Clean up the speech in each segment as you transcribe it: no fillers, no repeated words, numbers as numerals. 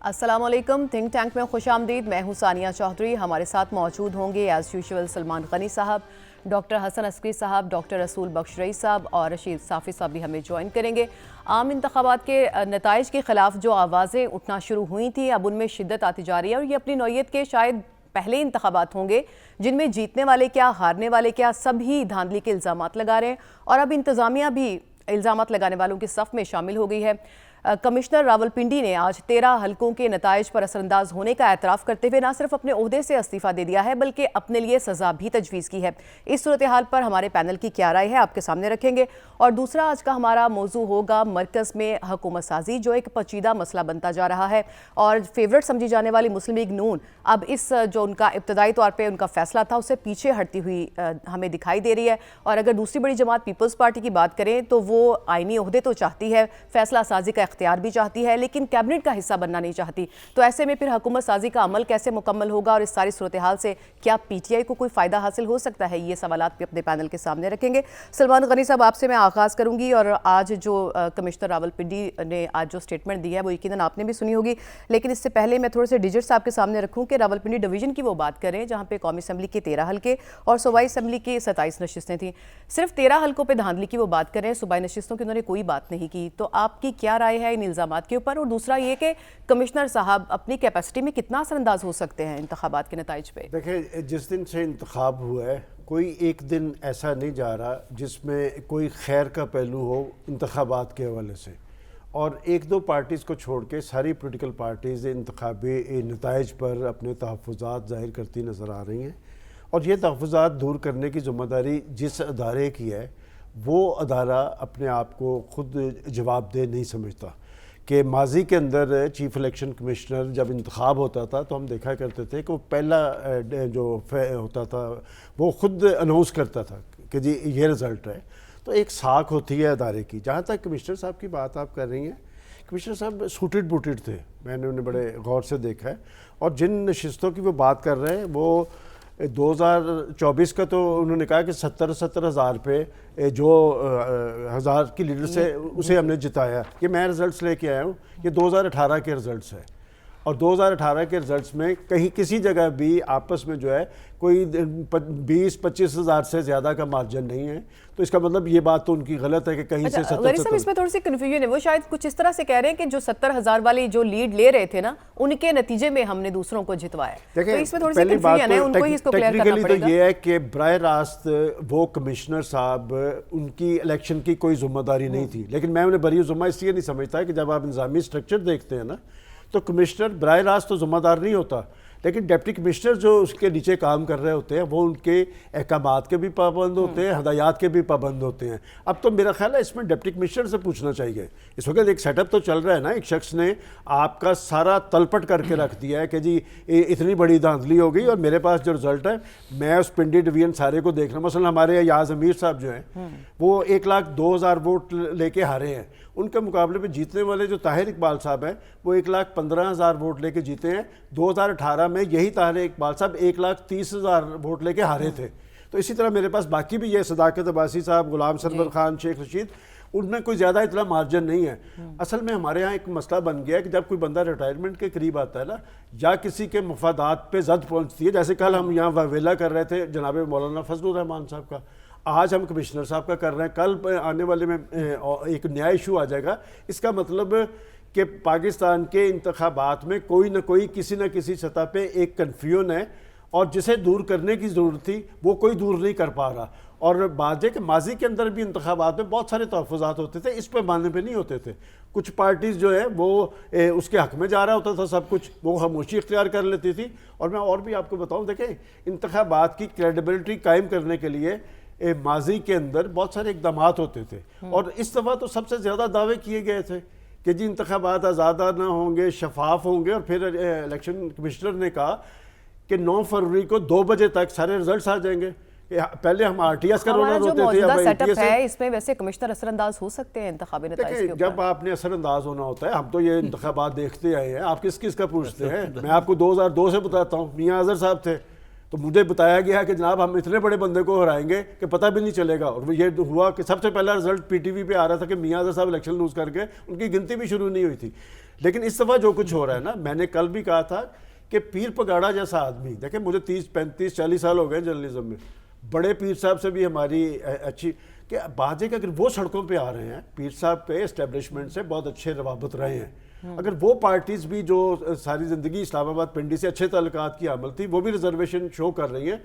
السلام علیکم، think tank میں خوش آمدید۔ میں ہوں ثانیہ چودھری۔ ہمارے ساتھ موجود ہوں گے ایز یوزول سلمان غنی صاحب، ڈاکٹر حسن عسکری صاحب، ڈاکٹر رسول بخش رئی صاحب اور رشید صافی صاحب بھی ہمیں جوائن کریں گے۔ عام انتخابات کے نتائج کے خلاف جو آوازیں اٹھنا شروع ہوئی تھیں اب ان میں شدت آتی جا رہی ہے، اور یہ اپنی نوعیت کے شاید پہلے انتخابات ہوں گے جن میں جیتنے والے کیا ہارنے والے کیا سب ہی دھاندلی کے الزامات لگا رہے ہیں، اور اب انتظامیہ بھی الزامات لگانے والوں کے صف میں شامل ہو گئی ہے۔ کمشنر راولپنڈی نے آج 13 حلقوں کے نتائج پر اثر انداز ہونے کا اعتراف کرتے ہوئے نہ صرف اپنے عہدے سے استعفیٰ دے دیا ہے بلکہ اپنے لیے سزا بھی تجویز کی ہے۔ اس صورتحال پر ہمارے پینل کی کیا رائے ہے آپ کے سامنے رکھیں گے، اور دوسرا آج کا ہمارا موضوع ہوگا مرکز میں حکومت سازی، جو ایک پیچیدہ مسئلہ بنتا جا رہا ہے، اور فیورٹ سمجھی جانے والی مسلم لیگ نون اب اس جو ان کا ابتدائی طور پہ ان کا فیصلہ تھا اسے پیچھے ہٹتی ہوئی ہمیں دکھائی دے رہی ہے۔ اور اگر دوسری بڑی جماعت پیپلز پارٹی کی بات کریں تو وہ آئینی عہدے تو چاہتی ہے، فیصلہ سازی کا اختیار بھی چاہتی ہے، لیکن کیبنٹ کا حصہ بننا نہیں چاہتی۔ تو ایسے میں پھر حکومت سازی کا عمل کیسے مکمل ہوگا، اور اس ساری صورتحال سے کیا پی ٹی آئی کو کوئی فائدہ حاصل ہو سکتا ہے، یہ سوالات بھی اپنے پینل کے سامنے رکھیں گے۔ سلمان غنی صاحب، آپ سے میں آغاز کروں گی، اور آج جو کمشنر راولپنڈی نے آج جو سٹیٹمنٹ دی ہے وہ یقیناً آپ نے بھی سنی ہوگی، لیکن اس سے پہلے میں تھوڑے سے ڈیجٹس آپ کے سامنے رکھوں کہ راولپنڈی ڈویژن کی وہ بات کریں جہاں پہ قومی اسمبلی کے 13 حلقے اور صوبائی اسمبلی کی 27 نشستیں تھیں۔ صرف 13 حلقوں پہ دھاندلی کی وہ بات کریں، صوبائی نشستوں کی انہوں نے کوئی بات نہیں کی، تو آپ کی کیا رائے ہے ان الزامات کے اوپر؟ اور دوسرا یہ کہ کمشنر صاحب اپنی کیپیسٹی میں کتنا اثر انداز ہو سکتے ہیں انتخابات کے نتائج پہ؟ دیکھیں، جس دن سے انتخاب ہوا ہے کوئی ایک دن ایسا نہیں جا رہا جس میں کوئی خیر کا پہلو ہو انتخابات کے حوالے سے، اور ایک دو پارٹیز کو چھوڑ کے ساری پولیٹیکل پارٹیز انتخابی نتائج پر اپنے تحفظات ظاہر کرتی نظر آ رہی ہیں، اور یہ تحفظات دور کرنے کی ذمہ داری جس ادارے کی ہے وہ ادارہ اپنے آپ کو خود جواب دہ نہیں سمجھتا۔ کہ ماضی کے اندر چیف الیکشن کمشنر جب انتخاب ہوتا تھا تو ہم دیکھا کرتے تھے کہ وہ پہلا جو ہوتا تھا وہ خود اناؤنس کرتا تھا کہ جی یہ رزلٹ ہے، تو ایک ساکھ ہوتی ہے ادارے کی۔ جہاں تک کمشنر صاحب کی بات آپ کر رہی ہیں، کمشنر صاحب سوٹڈ بوٹڈ تھے، میں نے انہیں بڑے غور سے دیکھا ہے، اور جن نشستوں کی وہ بات کر رہے ہیں وہ 2024 کا تو انہوں نے کہا کہ 70,000 پہ جو 1000 کی لیڈر سے اسے ہم نے جتایا۔ یہ میں رزلٹس لے کے آیا ہوں، یہ 2018 کے رزلٹس ہیں، اور 2018 کے رزلٹس میں کہیں کسی جگہ بھی آپس میں جو ہے کوئی 20-25 ہزار سے زیادہ کا مارجن نہیں ہے، تو اس کا مطلب یہ بات تو ان کی غلط ہے کہ کہیں سے 70 غنی صاحب اس میں تھوڑی سی کنفیوژن ہے، وہ شاید کچھ اس طرح سے کہہ رہے ہیں کہ جو 70,000 والی جو لیڈ لے رہے تھے نا ان کے نتیجے میں ہم نے دوسروں کو جتوایا۔ دیکھیں، تو اس میں تھوڑی سی کنفیوژن ہے، ان کو ہی اس کو کلیئر کرنا پڑے گا۔ ٹیکنیکلی تو یہ ہے کہ براہ راست وہ کمشنر صاحب ان کی الیکشن کی کوئی ذمہ داری نہیں تھی، لیکن میں انہیں بری ذمہ اس لیے نہیں سمجھتا کہ جب آپ نظامی سٹرکچر دیکھتے ہیں نا تو کمشنر براہ راست تو ذمہ دار نہیں ہوتا، لیکن ڈپٹی کمشنر جو اس کے نیچے کام کر رہے ہوتے ہیں وہ ان کے احکامات کے بھی پابند ہوتے ہیں، ہدایات کے بھی پابند ہوتے ہیں۔ اب تو میرا خیال ہے اس میں ڈپٹی کمشنر سے پوچھنا چاہیے۔ اس وقت ایک سیٹ اپ تو چل رہا ہے نا، ایک شخص نے آپ کا سارا تلپٹ کر کے رکھ دیا ہے کہ جی اتنی بڑی دھاندلی ہو گئی، اور میرے پاس جو رزلٹ ہے میں اس پنڈی ڈویژن سارے کو دیکھ رہا ہوں۔ مثلا ہمارے ایاز امیر صاحب جو ہیں وہ 1,02,000 ووٹ لے کے ہارے ہیں، ان کے مقابلے پہ جیتنے والے جو طاہر اقبال صاحب ہیں وہ 1,15,000 ووٹ لے کے جیتے ہیں۔ 2018 میں یہی طاہر اقبال صاحب 1,30,000 ووٹ لے کے ہارے تھے۔ تو اسی طرح میرے پاس باقی بھی یہ صداقت عباسی صاحب، غلام سرور خان، شیخ رشید، ان میں کوئی زیادہ اتنا مارجن نہیں ہے۔ اصل میں ہمارے ہاں ایک مسئلہ بن گیا ہے کہ جب کوئی بندہ ریٹائرمنٹ کے قریب آتا ہے نا، یا کسی کے مفادات پہ زد پہنچتی ہے، جیسے کل ہم یہاں ویلا کر رہے تھے جناب مولانا فضل الرحمان صاحب کا، آج ہم کمشنر صاحب کا کر رہے ہیں، کل آنے والے میں ایک نیا ایشو آ جائے گا۔ اس کا مطلب کہ پاکستان کے انتخابات میں کوئی نہ کوئی کسی نہ کسی سطح پہ ایک کنفیوژن ہے، اور جسے دور کرنے کی ضرورت تھی وہ کوئی دور نہیں کر پا رہا۔ اور بات ہے کہ ماضی کے اندر بھی انتخابات میں بہت سارے تحفظات ہوتے تھے، اس پہ ماننے پہ نہیں ہوتے تھے۔ کچھ پارٹیز جو ہے وہ اس کے حق میں جا رہا ہوتا تھا سب کچھ، وہ خاموشی اختیار کر لیتی تھی۔ اور میں اور بھی آپ کو بتاؤں، دیکھیں انتخابات کی کریڈیبلٹی قائم کرنے کے لیے ماضی کے اندر بہت سارے اقدامات ہوتے تھے، اور اس دفعہ تو سب سے زیادہ دعوے کیے گئے تھے کہ جی انتخابات آزادہ نہ ہوں گے، شفاف ہوں گے، اور پھر الیکشن کمشنر نے کہا کہ 9 فروری کو 2 بجے تک سارے رزلٹس آ جائیں گے۔ پہلے ہم آر ٹی ایس کا رولر ہوتے تھے، اب سیٹ اپ ہے، اس میں ویسے کمشنر اثر انداز ہو سکتے ہیں انتخابی نتائج کے اوپر؟ جب آپ نے اثر انداز ہونا ہوتا ہے، ہم تو یہ انتخابات دیکھتے آئے ہیں، آپ کس کس کا پوچھتے ہیں؟ میں آپ کو 2002 سے بتاتا ہوں، میاں اظہر صاحب تھے، تو مجھے بتایا گیا کہ جناب ہم اتنے بڑے بندے کو ہرائیں گے کہ پتہ بھی نہیں چلے گا. اور یہ ہوا کہ سب سے پہلا رزلٹ پی ٹی وی پہ آ رہا تھا کہ میاں صاحب الیکشن لوز کر کے ان کی گنتی بھی شروع نہیں ہوئی تھی. لیکن اس دفعہ جو کچھ ہو رہا ہے نا, میں نے کل بھی کہا تھا کہ پیر پگاڑا جیسا آدمی, دیکھیں مجھے 30 35 40 سال ہو گئے جرنلزم میں, بڑے پیر صاحب سے بھی ہماری اچھی کہ بات ہے کہ اگر وہ سڑکوں پہ آ رہے ہیں, پیر صاحب پہ اسٹیبلشمنٹ سے بہت اچھے روابط رہے ہیں, اگر وہ پارٹیز بھی جو ساری زندگی اسلام آباد پنڈی سے اچھے تعلقات کی عمل تھی وہ بھی ریزرویشن شو کر رہی ہیں,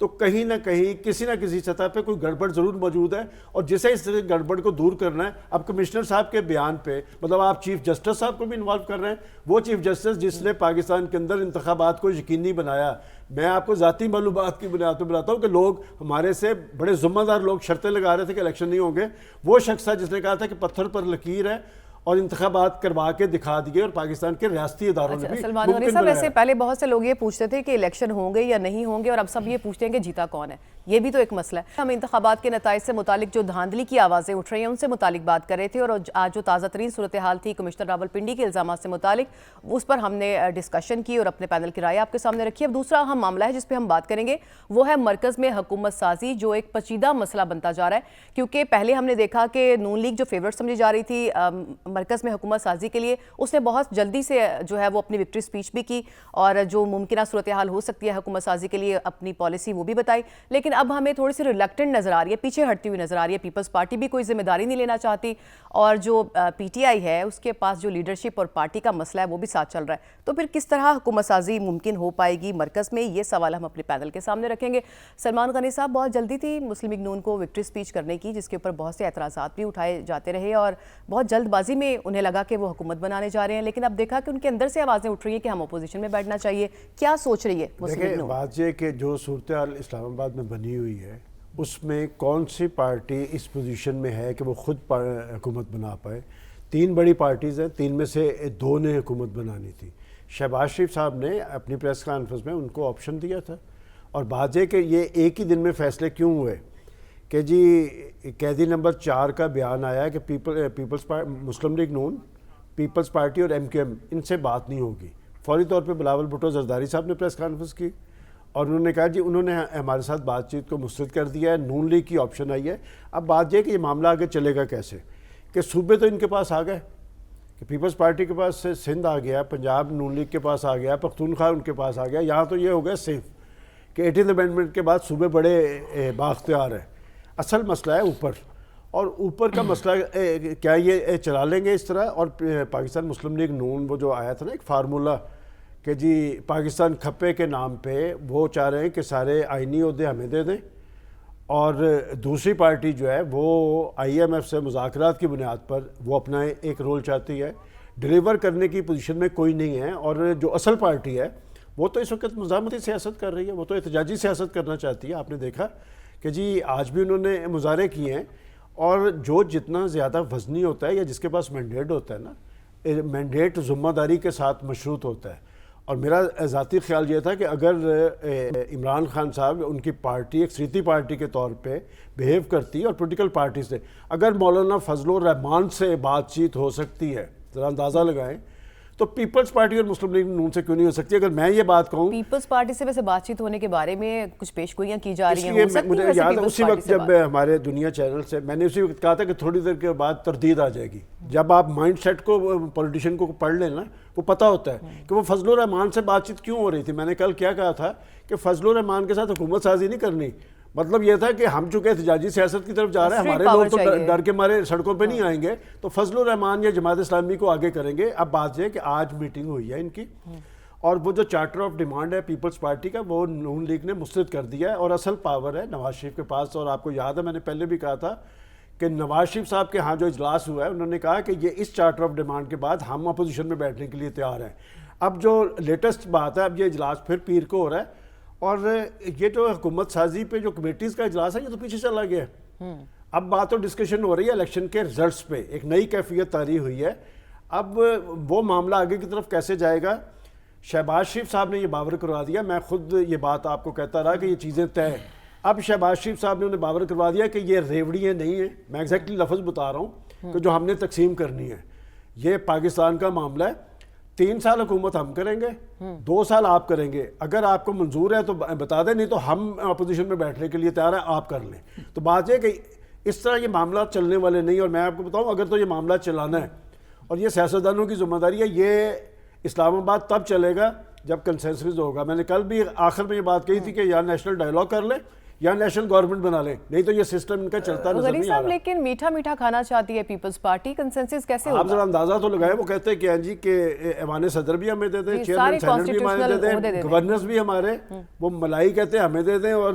تو کہیں نہ کہیں کسی نہ کسی سطح پہ کوئی گڑبڑ ضرور موجود ہے. اور جسے اس گڑبڑ کو دور کرنا ہے, اب کمشنر صاحب کے بیان پہ مطلب آپ چیف جسٹس صاحب کو بھی انوالو کر رہے ہیں, وہ چیف جسٹس جس نے پاکستان کے اندر انتخابات کو یقینی بنایا. میں آپ کو ذاتی معلومات کی بنیاد پہ بتاتا ہوں کہ لوگ ہمارے سے بڑے ذمہ دار لوگ شرطیں لگا رہے تھے کہ الیکشن نہیں ہوں گے, وہ شخص تھا جس نے کہا تھا کہ پتھر پر لکیر ہے اور انتخابات کروا کے دکھا دیے, اور پاکستان کے ریاستی اداروں نے بھی سلمان غنی صاحب ایسے پہلے بہت سے لوگ یہ پوچھتے تھے کہ الیکشن ہوں گے یا نہیں ہوں گے, اور اب سب یہ پوچھتے ہیں کہ جیتا کون ہے. یہ بھی تو ایک مسئلہ ہے. ہم انتخابات کے نتائج سے متعلق جو دھاندلی کی آوازیں اٹھ رہی ہیں ان سے متعلق بات کر رہے تھے, اور آج جو تازہ ترین صورتحال تھی کمشنر راولپنڈی کے الزامات سے متعلق, اس پر ہم نے ڈسکشن کی اور اپنے پینل کی رائے آپ کے سامنے رکھی. اب دوسرا اہم معاملہ ہے جس پہ ہم بات کریں گے وہ ہے مرکز میں حکومت سازی, جو ایک پیچیدہ مسئلہ بنتا جا رہا ہے. کیونکہ پہلے ہم نے دیکھا کہ نون لیگ جو فیورٹ سمجھی جا رہی تھی مرکز میں حکومت سازی کے لیے, اس نے بہت جلدی سے جو ہے وہ اپنی وکٹری سپیچ بھی کی اور جو ممکنہ صورتحال ہو سکتی ہے حکومت سازی کے لیے اپنی پالیسی وہ بھی بتائی. لیکن اب ہمیں تھوڑی سی ریلیکٹنٹ نظر آ رہی ہے, پیچھے ہٹتی ہوئی نظر آ رہی ہے. پیپلز پارٹی بھی کوئی ذمہ داری نہیں لینا چاہتی, اور جو پی ٹی آئی ہے اس کے پاس جو لیڈرشپ اور پارٹی کا مسئلہ ہے وہ بھی ساتھ چل رہا ہے. تو پھر کس طرح حکومت سازی ممکن ہو پائے گی مرکز میں, یہ سوال ہم اپنے پینل کے سامنے رکھیں گے. سلمان غنی صاحب, بہت جلدی تھی مسلم لیگ نون کو وکٹری سپیچ کرنے کی, جس کے اوپر بہت سے اعتراضات بھی اٹھائے جاتے رہے, اور بہت جلد بازی میں انہیں لگا کہ وہ حکومت بنانے جا رہے ہیں. لیکن اب دیکھا کہ ان کے اندر سے آوازیں اٹھ رہی ہیں کہ ہم اپوزیشن میں بیٹھنا چاہیے. کیا سوچ رہی ہے مسلم لیگ نون؟ بات یہ کہ جو صورتحال اسلام آباد میں بنی ہوئی ہے اس میں کون سی پارٹی اس پوزیشن میں ہے کہ وہ خود حکومت بنا پائے. 3 بڑی پارٹیز ہیں, 3 میں سے 2 نے حکومت بنانی تھی. شہباز شریف صاحب نے اپنی پریس کانفرنس میں ان کو آپشن دیا تھا, اور بات یہ کہ یہ ایک ہی دن میں فیصلے کیوں ہوئے کہ جی قیدی نمبر 4 کا بیان آیا کہ مسلم لیگ نون, پیپلز پارٹی اور MQM ان سے بات نہیں ہوگی. فوری طور پہ بلاول بھٹو زرداری صاحب نے پریس کانفرنس کی اور انہوں نے کہا جی انہوں نے ہمارے ساتھ بات چیت کو مسترد کر دیا ہے, نون لیگ کی آپشن آئی ہے. اب بات یہ کہ یہ معاملہ آگے چلے گا کیسے, کہ صوبے تو ان کے پاس آ گئے, کہ پیپلز پارٹی کے پاس سندھ آ گیا, پنجاب نون لیگ کے پاس آ گیا, پختونخوا ان کے پاس آ گیا. یہاں تو یہ ہو گیا سیف کہ 18 امینڈمنٹ کے بعد صوبے بڑے بااختیار ہیں. اصل مسئلہ ہے اوپر, اور اوپر کا مسئلہ کیا یہ چلا لیں گے اس طرح. اور پاکستان مسلم لیگ نون وہ جو آیا تھا نا ایک فارمولہ کہ جی پاکستان کھپے کے نام پہ وہ چاہ رہے ہیں کہ سارے آئینی عہدے ہمیں دے دیں, اور دوسری پارٹی جو ہے وہ IMF سے مذاکرات کی بنیاد پر وہ اپنا ایک رول چاہتی ہے. ڈیلیور کرنے کی پوزیشن میں کوئی نہیں ہے. اور جو اصل پارٹی ہے وہ تو اس وقت مزاحمتی سیاست کر رہی ہے, وہ تو احتجاجی سیاست کرنا چاہتی ہے. آپ نے دیکھا کہ جی آج بھی انہوں نے مظاہرے کیے ہیں, اور جو جتنا زیادہ وزنی ہوتا ہے یا جس کے پاس مینڈیٹ ہوتا ہے نا, مینڈیٹ ذمہ داری کے ساتھ مشروط ہوتا ہے. اور میرا ذاتی خیال یہ تھا کہ اگر عمران خان صاحب ان کی پارٹی ایک صنعتی پارٹی کے طور پہ بیہیو کرتی اور پولیٹیکل پارٹی سے, اگر مولانا فضل الرحمان سے بات چیت ہو سکتی ہے, ذرا اندازہ لگائیں, تو پیپلز پارٹی اور مسلم لیگ نون سے کیوں نہیں ہو سکتی. اگر میں یہ بات کہوں, پیپلز پارٹی سے ویسے بات چیت ہونے کے بارے میں کچھ پیش گوئیاں کی جا رہی ہیں, مجھے یاد ہے اسی وقت جب ہمارے دنیا چینل سے میں نے اسی وقت کہا تھا کہ تھوڑی دیر کے بعد تردید آ جائے گی. جب آپ مائنڈ سیٹ کو پولیٹیشین کو پڑھ لیں نا, وہ پتہ ہوتا ہے کہ وہ فضل الرحمان سے بات چیت کیوں ہو رہی تھی. میں نے کل کیا کہا تھا کہ فضل الرحمان کے ساتھ حکومت سازی نہیں کرنی, مطلب یہ تھا کہ ہم چونکہ احتجاجی سیاست کی طرف جا رہے ہیں, ہمارے لوگ تو ڈر کے مارے سڑکوں پہ نہیں آئیں گے, تو فضل الرحمان یا جماعت اسلامی کو آگے کریں گے. اب بات یہ کہ آج میٹنگ ہوئی ہے ان کی, اور وہ جو چارٹر آف ڈیمانڈ ہے پیپلز پارٹی کا وہ نون لیگ نے مسترد کر دیا ہے, اور اصل پاور ہے نواز شریف کے پاس. اور آپ کو یاد ہے میں نے پہلے بھی کہا تھا کہ نواز شریف صاحب کے ہاں جو اجلاس ہوا ہے انہوں نے کہا کہ یہ اس چارٹر آف ڈیمانڈ کے بعد ہم اپوزیشن میں بیٹھنے کے لیے تیار ہیں. اب جو لیٹسٹ بات ہے, اب یہ اجلاس پھر پیر کو ہو رہا ہے, اور یہ جو حکومت سازی پہ جو کمیٹیز کا اجلاس ہے یہ تو پیچھے چلا گیا ہے. اب بات اور ڈسکشن ہو رہی ہے الیکشن کے رزلٹس پہ, ایک نئی کیفیت طاری ہوئی ہے. اب وہ معاملہ آگے کی طرف کیسے جائے گا. شہباز شریف صاحب نے یہ باور کروا دیا, میں خود یہ بات آپ کو کہتا رہا کہ یہ چیزیں طے ہیں. اب شہباز شریف صاحب نے انہیں باور کروا دیا کہ یہ ریوڑیاں نہیں ہیں, میں ایگزیکٹلی لفظ بتا رہا ہوں کہ جو ہم نے تقسیم کرنی ہے, یہ پاکستان کا معاملہ ہے. 3 سال حکومت ہم کریں گے، 2 سال آپ کریں گے، اگر آپ کو منظور ہے تو بتا دیں، نہیں تو ہم اپوزیشن میں بیٹھنے کے لیے تیار ہیں، آپ کر لیں۔ تو بات یہ کہ اس طرح یہ معاملات چلنے والے نہیں، اور میں آپ کو بتاؤں اگر تو یہ معاملہ چلانا ہے اور یہ سیاستدانوں کی ذمہ داری ہے، یہ اسلام آباد تب چلے گا جب کنسنسس ہوگا۔ میں نے کل بھی آخر میں یہ بات کہی تھی کہ یا نیشنل ڈائیلاگ کر لیں یا نیشنل گورنمنٹ بنا لیں، نہیں تو یہ سسٹم ان کا چلتا نظر غنی نہیں آ صاحب رہا۔ لیکن میٹھا میٹھا کھانا چاہتی ہے پیپلز پارٹی، کنسنسس کیسے آپ ہوگا؟ ذرا اندازہ تو لگائیں، وہ کہتے ہیں کہ جی کہ ایوان صدر بھی ہمیں دے دیں، جی، چیئرمین سارے سینٹ بھی ہمیں دے عہدے دے دیں، دیں۔ گورنرز بھی ہمارے، وہ ملائی کہتے ہیں ہمیں دے دیں، اور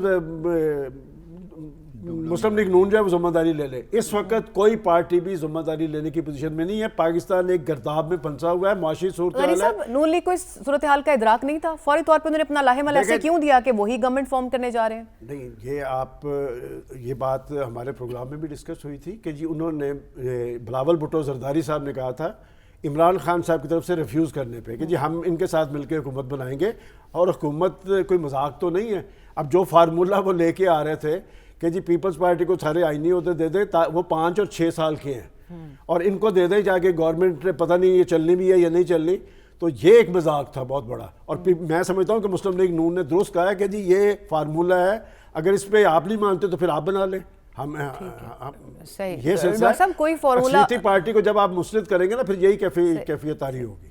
مسلم لیگ نون جو ہے وہ ذمہ داری لے لے۔ اس وقت کوئی پارٹی بھی ذمہ داری لینے کی پوزیشن میں نہیں ہے۔ پاکستان ایک گرداب میں پھنسا ہوا ہے، معاشی غنی صورتحال ہے۔ صاحب نون لیگ کو اس صورتحال کا ادراک نہیں تھا؟ فوری طور پہ انہوں نے اپنا لاہمل ایسے کیوں دیا کہ وہی گورنمنٹ فارم کرنے جا رہے ہیں؟ نہیں، یہ بات ہمارے پروگرام میں بھی ڈسکس ہوئی تھی کہ جی انہوں نے بلاول بھٹو زرداری صاحب نے کہا تھا عمران خان صاحب کی طرف سے ریفیوز کرنے پہ کہ جی ہم ان کے ساتھ مل کے حکومت بنائیں گے، اور حکومت کوئی مذاق تو نہیں ہے۔ اب جو فارمولہ وہ لے کے آ رہے تھے کہ جی پیپلز پارٹی کو سارے آئینی عہدے دے دیں، وہ 5 اور 6 سال کے ہیں، اور ان کو دے دیں جا کے گورنمنٹ پتہ نہیں یہ چلنی بھی ہے یا نہیں چلنی، تو یہ ایک مذاق تھا بہت بڑا۔ اور میں سمجھتا ہوں کہ مسلم لیگ نون نے درست کہا ہے کہ جی یہ فارمولہ ہے، اگر اس پہ آپ نہیں مانتے تو پھر آپ بنا لیں۔ صحیح، یہ سلسلہ کوئی فارمولہ اکثریتی پارٹی کو جب آپ مسلط کریں گے نا، پھر یہی کیفیت طاری ہوگی۔